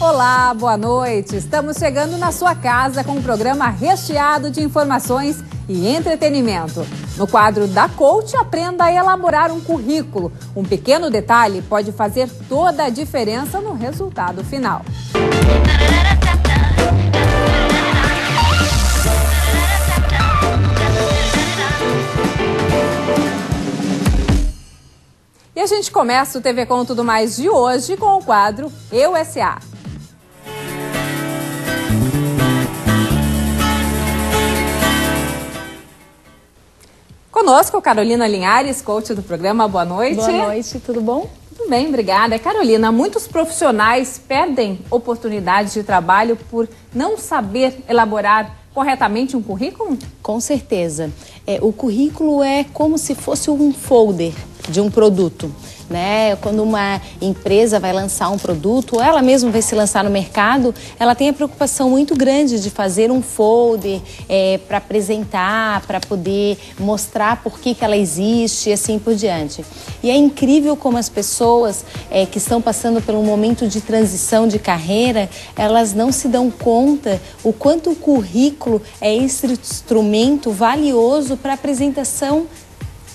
Olá, boa noite. Estamos chegando na sua casa com um programa recheado de informações e entretenimento. No quadro da Coach, aprenda a elaborar um currículo. Um pequeno detalhe pode fazer toda a diferença no resultado final. E a gente começa o TV Com Tudo Mais de hoje com o quadro Eu S.A. Conosco, Carolina Linhares, coach do programa. Boa noite. Boa noite, tudo bom? Tudo bem, obrigada. Carolina, muitos profissionais perdem oportunidades de trabalho por não saber elaborar corretamente um currículo? Com certeza. O currículo é como se fosse um folder de um produto, né? Quando uma empresa vai lançar um produto, ou ela mesma vai se lançar no mercado, ela tem a preocupação muito grande de fazer um folder para apresentar, para poder mostrar por que ela existe e assim por diante. E é incrível como as pessoas que estão passando por um momento de transição de carreira, elas não se dão conta o quanto o currículo é esse instrumento valioso para a apresentação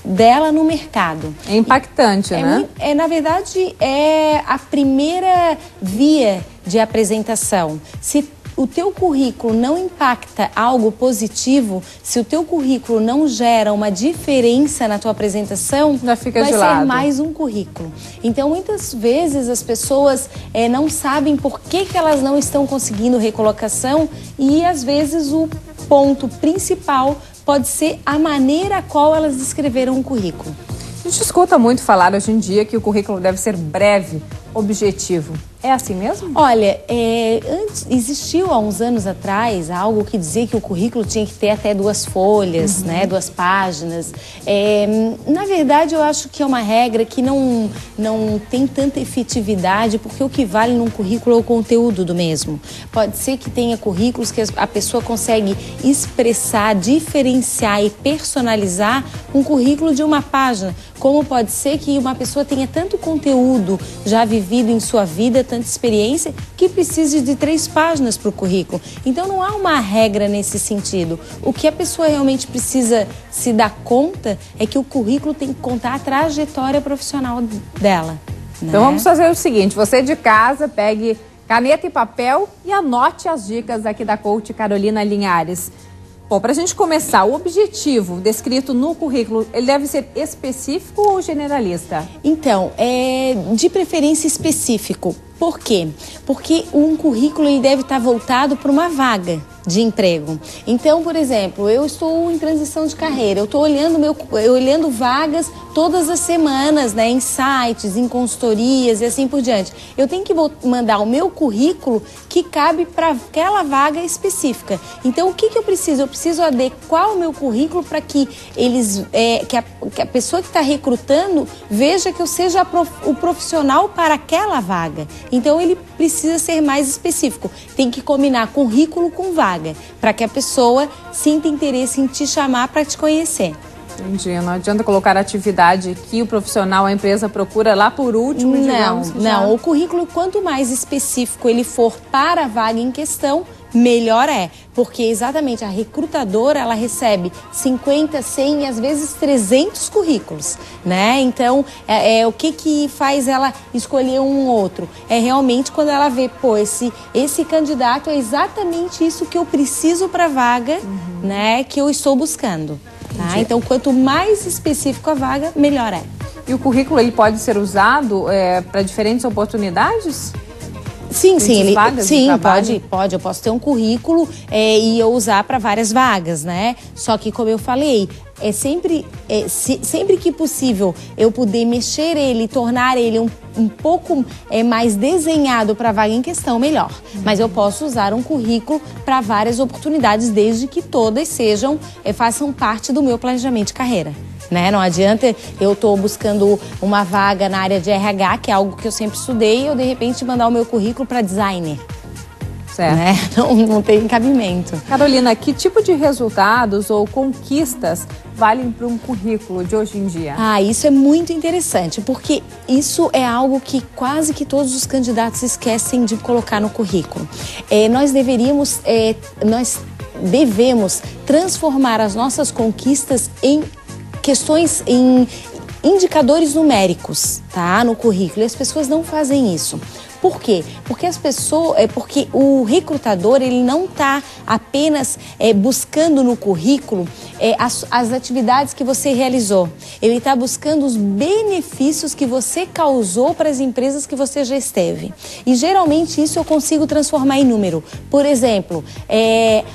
dela no mercado. É impactante, né? Na verdade, é a primeira via de apresentação. Se o teu currículo não impacta algo positivo, se o teu currículo não gera uma diferença na tua apresentação, já fica de lado. Vai ser mais um currículo. Então, muitas vezes as pessoas não sabem por que elas não estão conseguindo recolocação e, às vezes, o ponto principal pode ser a maneira a qual elas escreveram um currículo. A gente escuta muito falar hoje em dia que o currículo deve ser breve, objetivo. É assim mesmo? Olha, existiu há uns anos atrás algo que dizia que o currículo tinha que ter até 2 folhas, né, 2 páginas. Na verdade, eu acho que é uma regra que não tem tanta efetividade, porque o que vale num currículo é o conteúdo do mesmo. Pode ser que tenha currículos que a pessoa consegue expressar, diferenciar e personalizar um currículo de uma página, como pode ser que uma pessoa tenha tanto conteúdo já vivido em sua vida, tanta experiência, que precise de 3 páginas para o currículo. Então não há uma regra nesse sentido. O que a pessoa realmente precisa se dar conta é que o currículo tem que contar a trajetória profissional dela. Então vamos fazer o seguinte, você de casa pegue caneta e papel e anote as dicas aqui da coach Carolina Linhares. Bom, para a gente começar, o objetivo descrito no currículo, ele deve ser específico ou generalista? Então, de preferência específico. Por quê? Porque um currículo ele deve estar voltado para uma vaga de emprego. Então, por exemplo, eu estou em transição de carreira, eu estou olhando vagas todas as semanas, né, em sites, em consultorias e assim por diante. Eu tenho que mandar o meu currículo que cabe para aquela vaga específica. Então, o que eu preciso? Eu preciso adequar o meu currículo para que que a pessoa que está recrutando veja que eu seja o profissional para aquela vaga. Então, ele precisa ser mais específico. Tem que combinar currículo com vaga, para que a pessoa sinta interesse em te chamar para te conhecer. Entendi. Não adianta colocar a atividade que o profissional, a empresa procura lá por último. Não. O currículo, quanto mais específico ele for para a vaga em questão, melhor é. Porque exatamente a recrutadora, ela recebe 50, 100 e às vezes 300 currículos, né? Então, o que faz ela escolher um ou outro? É realmente quando ela vê, pô, esse candidato é exatamente isso que eu preciso para a vaga, né? Que eu estou buscando. Tá? Então, quanto mais específico a vaga, melhor é. E o currículo, ele pode ser usado para diferentes oportunidades? Sim, pode. Eu posso ter um currículo e eu usar para várias vagas, né? Só que, como eu falei, sempre que possível eu poder mexer ele, tornar ele um pouco mais desenhado para a vaga em questão, melhor. Mas eu posso usar um currículo para várias oportunidades, desde que todas façam parte do meu planejamento de carreira. Né? Não adianta eu estou buscando uma vaga na área de RH, que é algo que eu sempre estudei, e eu de repente mandar o meu currículo para designer. Certo. Né? Não tem cabimento. Carolina, que tipo de resultados ou conquistas valem para um currículo de hoje em dia? Isso é muito interessante, porque isso é algo que quase que todos os candidatos esquecem de colocar no currículo. Nós devemos transformar as nossas conquistas em questões, em indicadores numéricos, tá? No currículo. E as pessoas não fazem isso. Por quê? Porque o recrutador, ele não está apenas buscando no currículo as atividades que você realizou. Ele está buscando os benefícios que você causou para as empresas que você já esteve. E geralmente isso eu consigo transformar em número. Por exemplo,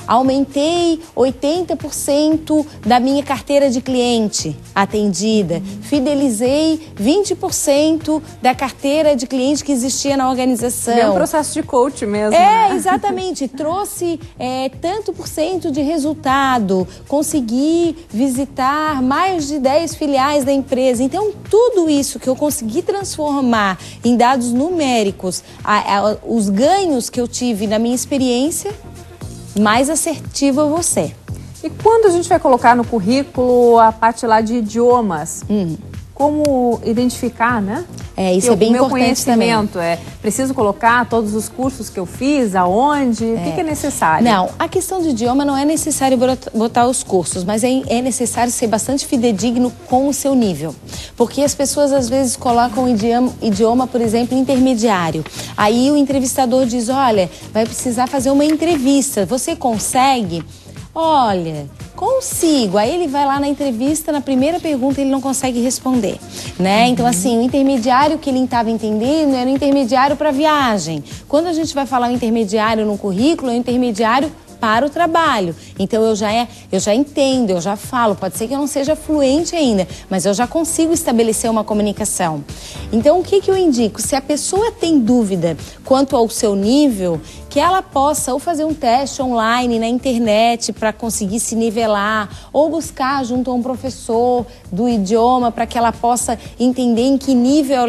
aumentei 80% da minha carteira de cliente atendida. Fidelizei 20% da carteira de cliente que existia na organização. É um processo de coach mesmo. Né? Exatamente. Trouxe tanto por cento de resultado. Consegui visitar mais de 10 filiais da empresa. Então, tudo isso que eu consegui transformar em dados numéricos, os ganhos que eu tive na minha experiência, mais assertivo é você. E quando a gente vai colocar no currículo a parte lá de idiomas, como identificar, né? Isso é bem importante também. O meu conhecimento preciso colocar todos os cursos que eu fiz, aonde? O que é necessário? Não, a questão de idioma não é necessário botar os cursos, mas é necessário ser bastante fidedigno com o seu nível. Porque as pessoas às vezes colocam o idioma, por exemplo, intermediário. Aí o entrevistador diz, olha, vai precisar fazer uma entrevista, você consegue? Olha, consigo. Aí ele vai lá na entrevista, na primeira pergunta ele não consegue responder, né? Então assim, o intermediário que ele estava entendendo era o intermediário para viagem. Quando a gente vai falar o intermediário no currículo, é o intermediário para o trabalho. Então eu já entendo, eu já falo, pode ser que eu não seja fluente ainda, mas eu já consigo estabelecer uma comunicação. Então o que eu indico? Se a pessoa tem dúvida quanto ao seu nível, que ela possa ou fazer um teste online na internet para conseguir se nivelar, ou buscar junto a um professor do idioma para que ela possa entender em que nível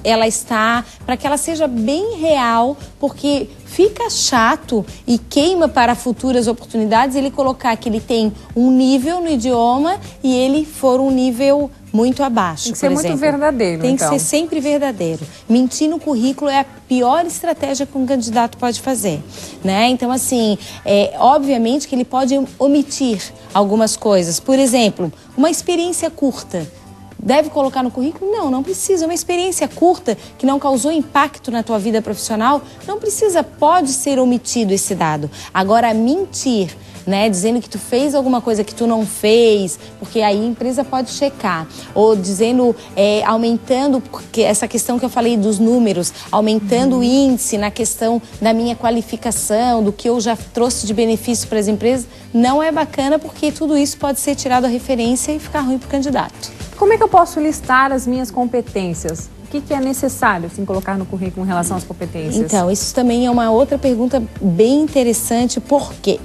ela está, para que ela seja bem real, porque fica chato e queima para futuras oportunidades ele colocar que ele tem um nível no idioma e ele for um nível muito abaixo. Tem que ser muito verdadeiro. Tem que ser sempre verdadeiro. Mentir no currículo é a pior estratégia que um candidato pode fazer, né? Então, assim, obviamente que ele pode omitir algumas coisas. Por exemplo, uma experiência curta. Deve colocar no currículo? Não, não precisa. Uma experiência curta que não causou impacto na tua vida profissional, não precisa, pode ser omitido esse dado. Agora, mentir, né, dizendo que tu fez alguma coisa que tu não fez, porque aí a empresa pode checar. Ou dizendo, aumentando, porque essa questão que eu falei dos números, aumentando o índice na questão da minha qualificação, do que eu já trouxe de benefício para as empresas, não é bacana, porque tudo isso pode ser tirado a referência e ficar ruim para o candidato. Como é que eu posso listar as minhas competências? O que é necessário assim, colocar no currículo em relação às competências? Então, isso também é uma outra pergunta bem interessante. Por quê?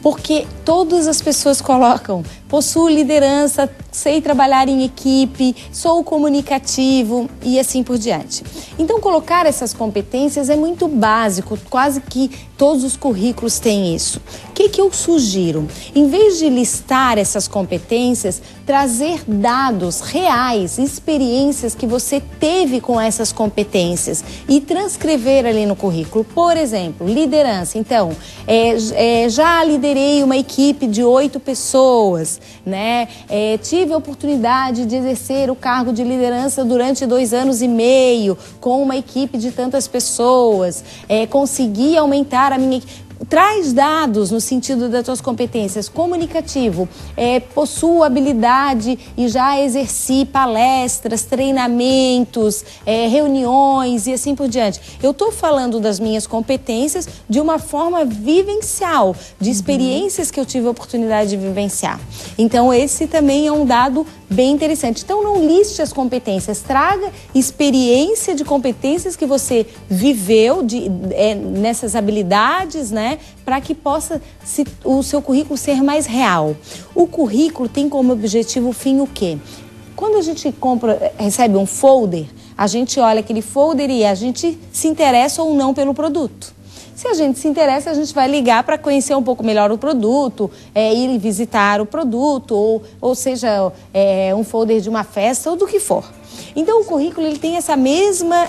Porque todas as pessoas colocam, possuo liderança, sei trabalhar em equipe, sou comunicativo e assim por diante. Então, colocar essas competências é muito básico, quase que todos os currículos têm isso. O que eu sugiro? Em vez de listar essas competências, trazer dados reais, experiências que você teve com essas competências e transcrever ali no currículo. Por exemplo, liderança. Então, já liderei uma equipe de 8 pessoas, né? Tive a oportunidade de exercer o cargo de liderança durante 2 anos e meio com uma equipe de tantas pessoas. Consegui aumentar a minha equipe. Traz dados no sentido das tuas competências. Comunicativo, possuo habilidade e já exerci palestras, treinamentos, reuniões e assim por diante. Eu estou falando das minhas competências de uma forma vivencial, de experiências que eu tive a oportunidade de vivenciar. Então esse também é um dado bem interessante. Então não liste as competências, traga experiência de competências que você viveu nessas habilidades, né? Para que possa o seu currículo ser mais real. O currículo tem como objetivo o fim o quê? Quando a gente recebe um folder, a gente olha aquele folder e a gente se interessa ou não pelo produto. Se a gente se interessa, a gente vai ligar para conhecer um pouco melhor o produto, ir visitar o produto, ou seja, um folder de uma festa ou do que for. Então, o currículo ele tem essa mesma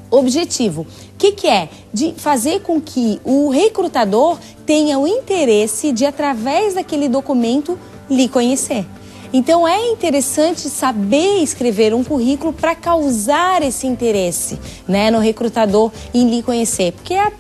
objetivo. O que é? De fazer com que o recrutador tenha o interesse de, através daquele documento, lhe conhecer. Então, é interessante saber escrever um currículo para causar esse interesse, né, no recrutador em lhe conhecer. Porque é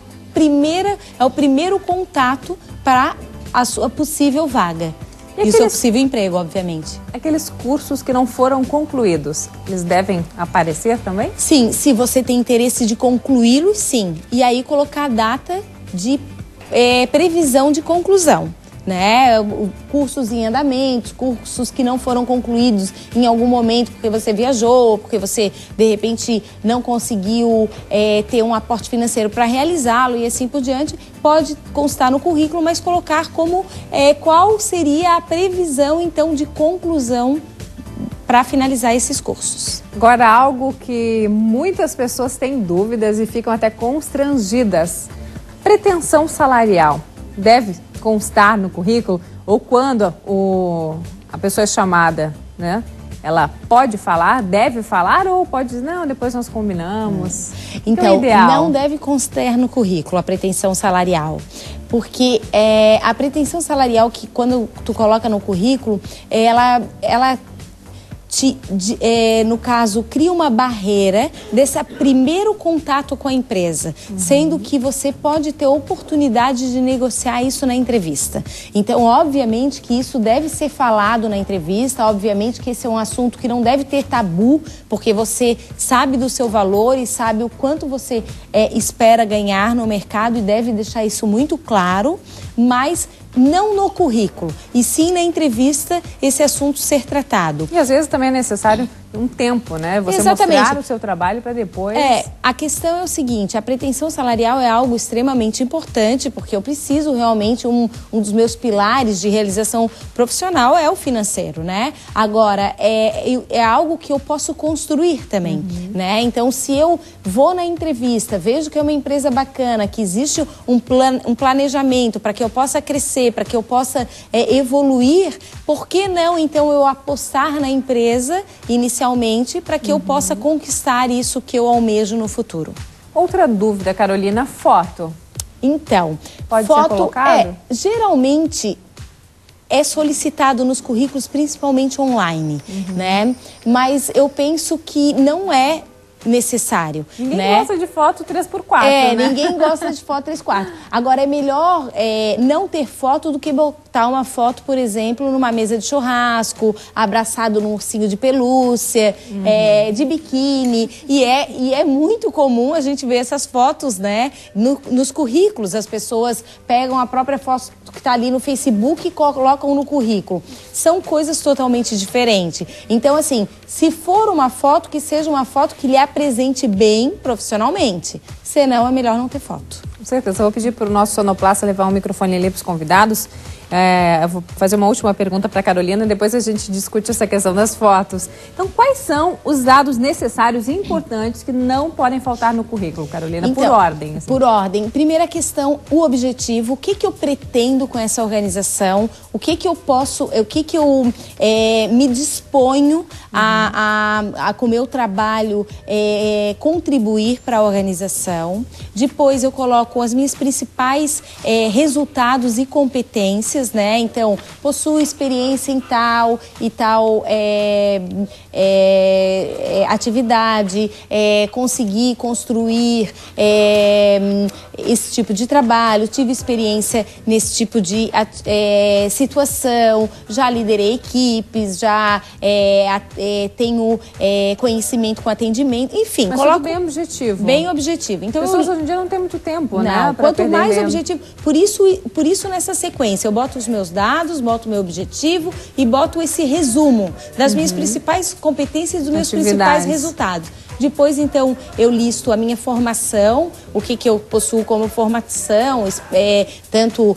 o primeiro contato para a sua possível vaga. E o seu possível emprego, obviamente. Aqueles cursos que não foram concluídos, eles devem aparecer também? Sim, se você tem interesse de concluí-los, sim. E aí colocar a data de previsão de conclusão, né? Cursos em andamento, cursos que não foram concluídos em algum momento porque você viajou, porque você, de repente, não conseguiu ter um aporte financeiro para realizá-lo e assim por diante, pode constar no currículo, mas colocar como qual seria a previsão, então, de conclusão para finalizar esses cursos. Agora, algo que muitas pessoas têm dúvidas e ficam até constrangidas. Pretensão salarial deve constar no currículo, ou quando a pessoa é chamada, né? Ela pode falar, deve falar, ou pode dizer, não, depois nós combinamos. Então, não deve constar no currículo a pretensão salarial. Porque a pretensão salarial, que quando tu coloca no currículo, ela no caso, cria uma barreira desse primeiro contato com a empresa, sendo que você pode ter oportunidade de negociar isso na entrevista. Então, obviamente que isso deve ser falado na entrevista, obviamente que esse é um assunto que não deve ter tabu, porque você sabe do seu valor e sabe o quanto você espera ganhar no mercado e deve deixar isso muito claro, mas não no currículo, e sim na entrevista esse assunto ser tratado. E às vezes também é necessário um tempo, né? Você mostrar o seu trabalho para depois... A questão é o seguinte, a pretensão salarial é algo extremamente importante, porque eu preciso realmente, um dos meus pilares de realização profissional é o financeiro, né? Agora, é algo que eu posso construir também, né? Então, se eu vou na entrevista, vejo que é uma empresa bacana, que existe um planejamento para que eu possa crescer, para que eu possa evoluir, por que não, então, eu apostar na empresa inicialmente para que eu possa conquistar isso que eu almejo no futuro? Outra dúvida, Carolina, foto. Então, pode ser colocado? Geralmente é solicitado nos currículos, principalmente online, né? Mas eu penso que não é necessário. Ninguém gosta de foto 3x4, né? Ninguém gosta de foto 3x4. Agora, é melhor não ter foto do que botar uma foto, por exemplo, numa mesa de churrasco, abraçado num ursinho de pelúcia, de biquíni. E é muito comum a gente ver essas fotos, né? Nos currículos, as pessoas pegam a própria foto que está ali no Facebook e colocam no currículo. São coisas totalmente diferentes. Então, assim, se for uma foto, que seja uma foto que lhe apresente bem profissionalmente. Senão, é melhor não ter foto. Com certeza. Eu vou pedir para o nosso sonoplasta levar um microfone ali para os convidados. Eu vou fazer uma última pergunta para a Carolina e depois a gente discute essa questão das fotos. Então, quais são os dados necessários e importantes que não podem faltar no currículo, Carolina? Então, por ordem. Assim. Por ordem. Primeira questão, o objetivo. O que eu pretendo com essa organização? O que eu posso, me disponho a com o meu trabalho, contribuir para a organização. Depois eu coloco as minhas principais resultados e competências, né? Então, possuo experiência em tal e tal atividade, consegui construir esse tipo de trabalho, tive experiência nesse tipo de situação, já liderei equipes, já tenho conhecimento com atendimento, enfim. Mas coloco bem objetivo. Bem objetivo. Então, pessoas hoje em dia não tem muito tempo, né? Quanto mais objetivo, por isso nessa sequência, eu boto os meus dados, boto o meu objetivo e boto esse resumo das minhas principais competências e dos meus principais resultados. Depois, então, eu listo a minha formação, o que eu possuo como formação, tanto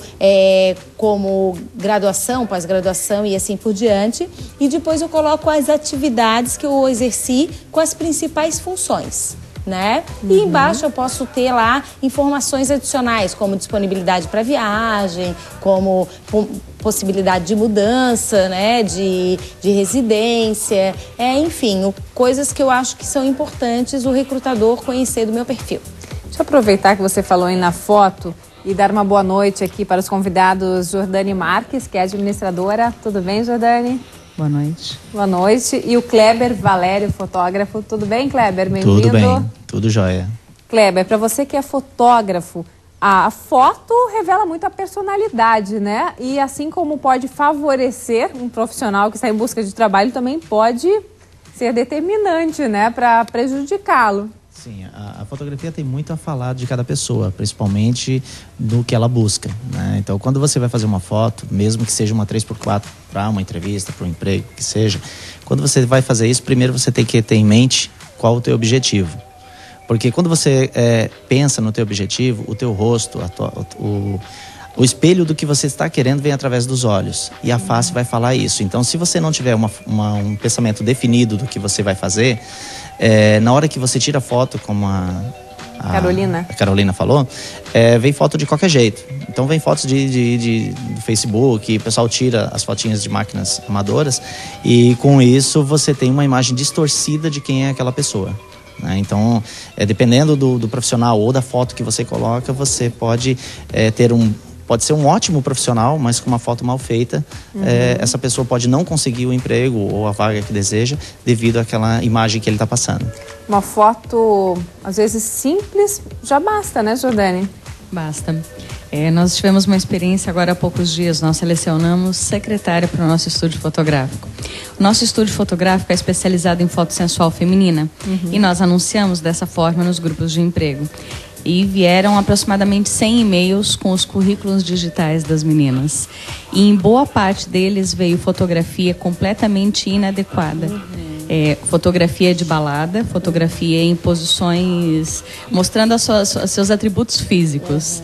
como graduação, pós-graduação e assim por diante. E depois eu coloco as atividades que eu exerci com as principais funções. né? E embaixo eu posso ter lá informações adicionais, como disponibilidade para viagem, como possibilidade de mudança, né? De residência, enfim, coisas que eu acho que são importantes o recrutador conhecer do meu perfil. Deixa eu aproveitar que você falou aí na foto e dar uma boa noite aqui para os convidados. Jordane Marques, que é administradora. Tudo bem, Jordane? Boa noite. Boa noite. E o Kleber Valério, fotógrafo. Tudo bem, Kleber? Bem-vindo. Tudo bem, tudo jóia. Kleber, para você que é fotógrafo, a foto revela muito a personalidade, né? E assim como pode favorecer um profissional que está em busca de trabalho, também pode ser determinante, né? Para prejudicá-lo. Sim, a fotografia tem muito a falar de cada pessoa, principalmente do que ela busca, né? Então, quando você vai fazer uma foto, mesmo que seja uma 3x4 para uma entrevista, para um emprego, que seja, quando você vai fazer isso, primeiro você tem que ter em mente qual o teu objetivo. Porque quando você pensa no teu objetivo, o teu rosto, o espelho do que você está querendo vem através dos olhos. E a face vai falar isso. Então, se você não tiver um pensamento definido do que você vai fazer, na hora que você tira foto, como a Carolina falou, vem foto de qualquer jeito. Então vem fotos do Facebook, o pessoal tira as fotinhas de máquinas amadoras e com isso você tem uma imagem distorcida de quem é aquela pessoa. Então, dependendo do profissional ou da foto que você coloca, você pode pode ser um ótimo profissional, mas com uma foto mal feita, essa pessoa pode não conseguir o emprego ou a vaga que deseja devido àquela imagem que ele está passando. Uma foto, às vezes, simples, já basta, né, Jordane? Basta. Nós tivemos uma experiência agora há poucos dias, nós selecionamos secretária para o nosso estúdio fotográfico. O nosso estúdio fotográfico é especializado em foto sensual feminina e nós anunciamos dessa forma nos grupos de emprego. E vieram aproximadamente 100 e-mails com os currículos digitais das meninas. E em boa parte deles veio fotografia completamente inadequada. Fotografia de balada, fotografia em posições mostrando seus atributos físicos.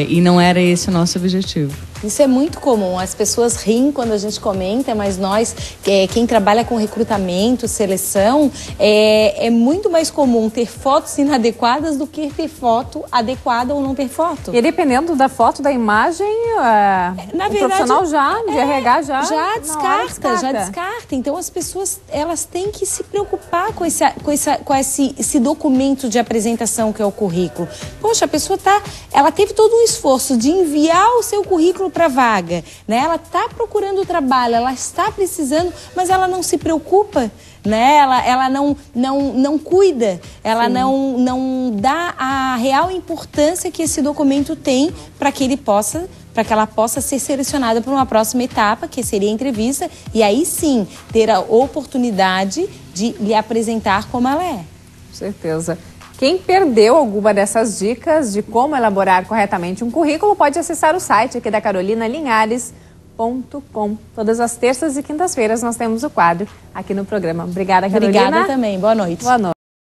E não era esse o nosso objetivo. Isso é muito comum, as pessoas riem quando a gente comenta, mas nós, quem trabalha com recrutamento, seleção, é muito mais comum ter fotos inadequadas do que ter foto adequada ou não ter foto. E dependendo da foto, da imagem, o profissional de RH já descarta. Então as pessoas, elas têm que se preocupar com esse documento de apresentação que é o currículo. Poxa, a pessoa ela teve todo um esforço de enviar o seu currículo para vaga, né? Ela está procurando trabalho, ela está precisando, mas ela não se preocupa, né? Ela não cuida, ela não dá a real importância que esse documento tem para que ela possa ser selecionada para uma próxima etapa, que seria a entrevista, e aí sim ter a oportunidade de lhe apresentar como ela é. Com certeza. Quem perdeu alguma dessas dicas de como elaborar corretamente um currículo pode acessar o site aqui da carolinalinhares.com. Todas as terças e quintas-feiras nós temos o quadro aqui no programa. Obrigada, Carolina. Obrigada também. Boa noite. Boa noite.